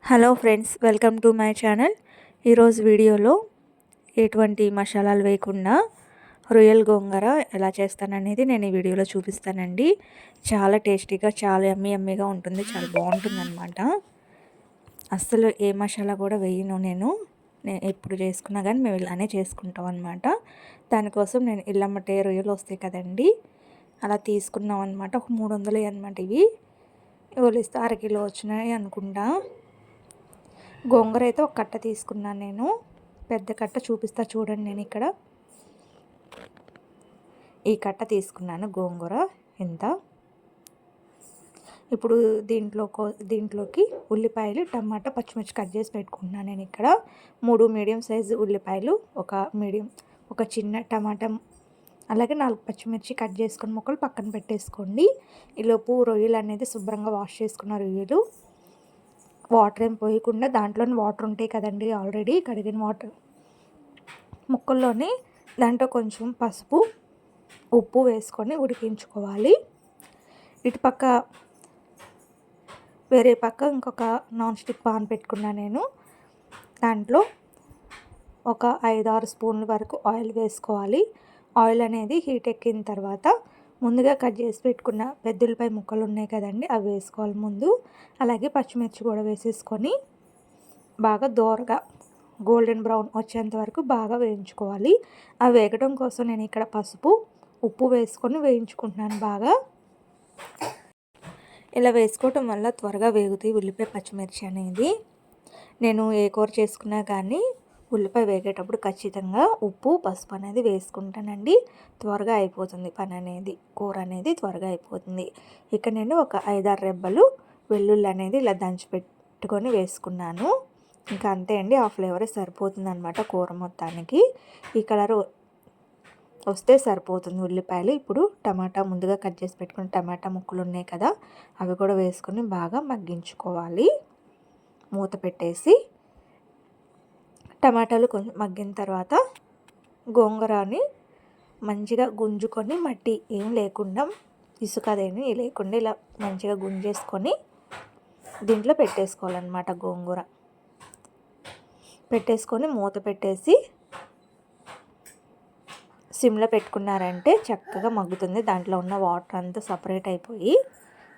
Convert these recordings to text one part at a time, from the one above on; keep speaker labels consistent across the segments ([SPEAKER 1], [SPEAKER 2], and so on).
[SPEAKER 1] Hello friends, welcome to my channel. ఈరోజు వీడియోలో ఎటువంటి మసాలాలు వేయకుండా రొయ్యల గోంగూర ఎలా చేస్తాననేది నేను ఈ వీడియోలో చూపిస్తానండి. చాలా టేస్టీగా, చాలా యమ్మీగా ఉంటుంది. చాలా బాగుంటుందన్నమాట. అస్సలు ఏ మసాలా కూడా వేయను. నేను ఎప్పుడు చేసుకున్నా కానీ మేము ఇలానే చేసుకుంటాం అనమాట. దానికోసం నేను ఇల్లమ్మటే రొయ్యలు వస్తాయి కదండి, అలా తీసుకున్నాం అనమాట. ఒక 300 అనమాట. ఇవి ఒలిస్తే అరకిలో వచ్చినాయి అనుకుంటా. గోంగూర అయితే ఒక కట్ట తీసుకున్నాను నేను. పెద్ద కట్ట చూపిస్తా చూడండి. నేను ఇక్కడ ఈ కట్ట తీసుకున్నాను గోంగూర. ఎంత ఇప్పుడు దీంట్లోకి ఉల్లిపాయలు, టమాటా, పచ్చిమిర్చి కట్ చేసి పెట్టుకుంటున్నాను. నేను ఇక్కడ 3 మీడియం సైజు ఉల్లిపాయలు, ఒక చిన్న టమాటా, అలాగే 4 పచ్చిమిర్చి కట్ చేసుకుని ముక్కలు పక్కన పెట్టేసుకోండి. ఈలోపు రొయ్యలు అనేది శుభ్రంగా వాష్ చేసుకున్న రొయ్యలు, వాటర్ ఏం పోయకుండా దాంట్లోని వాటర్ ఉంటాయి కదండి, ఆల్రెడీ కడిగిన వాటర్ ముక్కల్లోనే దాంట్లో కొంచెం పసుపు, ఉప్పు వేసుకొని ఉడికించుకోవాలి. వేరే పక్క ఇంకొక నాన్ స్టిక్ పాన్ పెట్టుకున్నాను నేను. దాంట్లో ఒక 5-6 స్పూన్ల వరకు ఆయిల్ వేసుకోవాలి. ఆయిల్ అనేది హీట్ ఎక్కిన తర్వాత ముందుగా కట్ చేసి పెట్టుకున్న పెద్దలపై ముక్కలు ఉన్నాయి కదండి, అవి వేసుకోవాలి ముందు. అలాగే పచ్చిమిర్చి కూడా వేసేసుకొని బాగా దోరగా గోల్డెన్ బ్రౌన్ వచ్చేంత వరకు బాగా వేయించుకోవాలి. అవి వేగడం కోసం నేను ఇక్కడ పసుపు, ఉప్పు వేసుకొని వేయించుకుంటున్నాను బాగా. ఇలా వేసుకోవటం వల్ల త్వరగా వేగుతాయి ఉల్లిపాయ, పచ్చిమిర్చి అనేది. నేను ఏ కూర చేసుకున్నా కానీ ఉల్లిపాయ వేగేటప్పుడు ఖచ్చితంగా ఉప్పు, పసుపు అనేది వేసుకుంటానండి. త్వరగా అయిపోతుంది పని అనేది, కూర అనేది త్వరగా అయిపోతుంది. ఇక నేను ఒక 5-6 రెబ్బలు వెల్లుల్లి అనేది ఇలా దంచి పెట్టుకొని వేసుకున్నాను. ఇంకా అంతే అండి, ఆ ఫ్లేవరే సరిపోతుంది అనమాట కూర మొత్తానికి. ఈ కలర్ వస్తే సరిపోతుంది ఉల్లిపాయలు. ఇప్పుడు టమాటా, ముందుగా కట్ చేసి పెట్టుకుని టమాటా ముక్కలు ఉన్నాయి కదా, అవి కూడా వేసుకొని బాగా మగ్గించుకోవాలి. మూత పెట్టేసి టమాటాలు కొంచెం మగ్గిన తర్వాత గోంగూరని మంచిగా గుంజుకొని, మట్టి ఏం లేకుండా, ఇసుక అదేమి లేకుండా ఇలా మంచిగా గుంజేసుకొని దీంట్లో పెట్టేసుకోవాలన్నమాట. గోంగూర పెట్టేసుకొని మూత పెట్టేసి సిమ్లో పెట్టుకున్నారంటే చక్కగా మగ్గుతుంది. దాంట్లో ఉన్న వాటర్ అంతా సపరేట్ అయిపోయి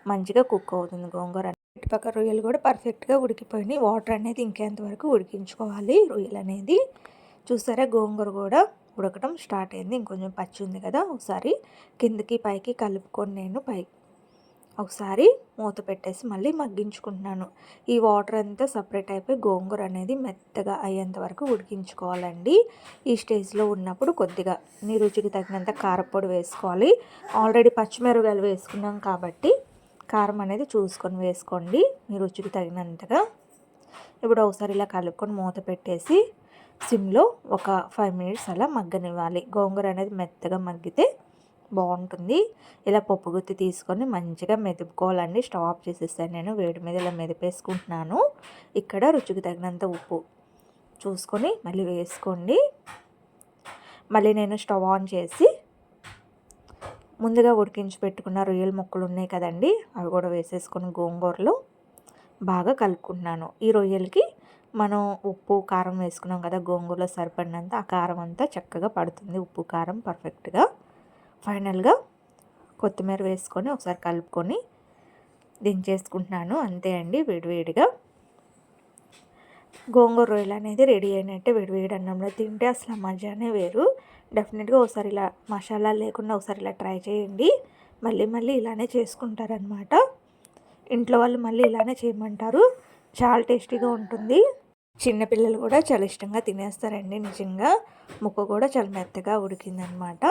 [SPEAKER 1] మంచిగా కుక్ అవుతుంది గోంగూర. ఇటుపక్క రొయ్యలు కూడా పర్ఫెక్ట్గా ఉడికిపోయినాయి. వాటర్ అనేది ఇంకేంతవరకు ఉడికించుకోవాలి రొయ్యలు అనేది. చూసారా, గోంగూర కూడా ఉడకడం స్టార్ట్ అయింది. ఇంకొంచెం పచ్చి ఉంది కదా, ఒకసారి కిందకి పైకి కలుపుకొని నేను ఒకసారి మూత పెట్టేసి మళ్ళీ మగ్గించుకుంటున్నాను. ఈ వాటర్ అంతా సపరేట్ అయిపోయి గోంగూర అనేది మెత్తగా అయ్యేంత వరకు ఉడికించుకోవాలండి. ఈ స్టేజ్లో ఉన్నప్పుడు కొద్దిగా మీ రుచికి తగినంత కారపొడి వేసుకోవాలి. ఆల్రెడీ పచ్చిమిరపకాయలు వేసుకున్నాం కాబట్టి కారం అనేది చూసుకొని వేసుకోండి మీ రుచికి తగినంతగా. ఇప్పుడు ఒకసారి ఇలా కలుపుకొని మూత పెట్టేసి సిమ్లో ఒక 5 మినిట్స్ అలా మగ్గనివ్వాలి. గోంగూర అనేది మెత్తగా మగ్గితే బాగుంటుంది. ఇలా పప్పు గుత్తి తీసుకొని మంచిగా మెదుపుకోవాలండి. స్టవ్ ఆఫ్ చేసేస్తాను నేను. వేడి మీద ఇలా మెదిపేసుకుంటున్నాను. ఇక్కడ రుచికి తగినంత ఉప్పు చూసుకొని మళ్ళీ వేసుకోండి. మళ్ళీ నేను స్టవ్ ఆన్ చేసి ముందుగా ఉడికించి పెట్టుకున్న రొయ్యల ముక్కలు ఉన్నాయి కదండి, అవి కూడా వేసేసుకొని గోంగూరలో బాగా కలుపుకుంటున్నాను. ఈ రొయ్యలకి మనం ఉప్పు, కారం వేసుకున్నాం కదా, గోంగూరలో సరిపడినంత ఆ కారం అంతా చక్కగా పడుతుంది. ఉప్పు, కారం పర్ఫెక్ట్గా. ఫైనల్గా కొత్తిమీర వేసుకొని ఒకసారి కలుపుకొని దించేసుకుంటున్నాను. అంతే అండి, వేడివేడిగా గోంగూర రొయ్యలు అనేది రెడీ అయినట్టే. వేడివేడి అన్నంలో తింటే అసలు మజానే వేరు. డెఫినెట్గా ఒకసారి ఇలా మసాలా లేకుండా ఒకసారి ఇలా ట్రై చేయండి. మళ్ళీ ఇలానే చేసుకుంటారనమాట. ఇంట్లో వాళ్ళు మళ్ళీ ఇలానే చేయమంటారు. చాలా టేస్టీగా ఉంటుంది. చిన్నపిల్లలు కూడా చాలా ఇష్టంగా తినేస్తారండి. నిజంగా ముక్క కూడా చాలా మెత్తగా ఉడికిందనమాట.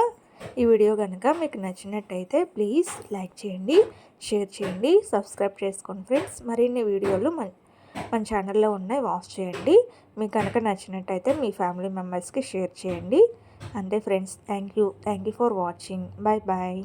[SPEAKER 1] ఈ వీడియో కనుక మీకు నచ్చినట్టయితే ప్లీజ్ లైక్ చేయండి, షేర్ చేయండి, సబ్స్క్రైబ్ చేసుకోండి ఫ్రెండ్స్. మరిన్ని వీడియోలు మన ఛానల్లో ఉన్నాయి, వాచ్ చేయండి. మీకు కనుక నచ్చినట్టయితే మీ ఫ్యామిలీ మెంబర్స్కి షేర్ చేయండి. అంతే friends, thank you for watching. Bye.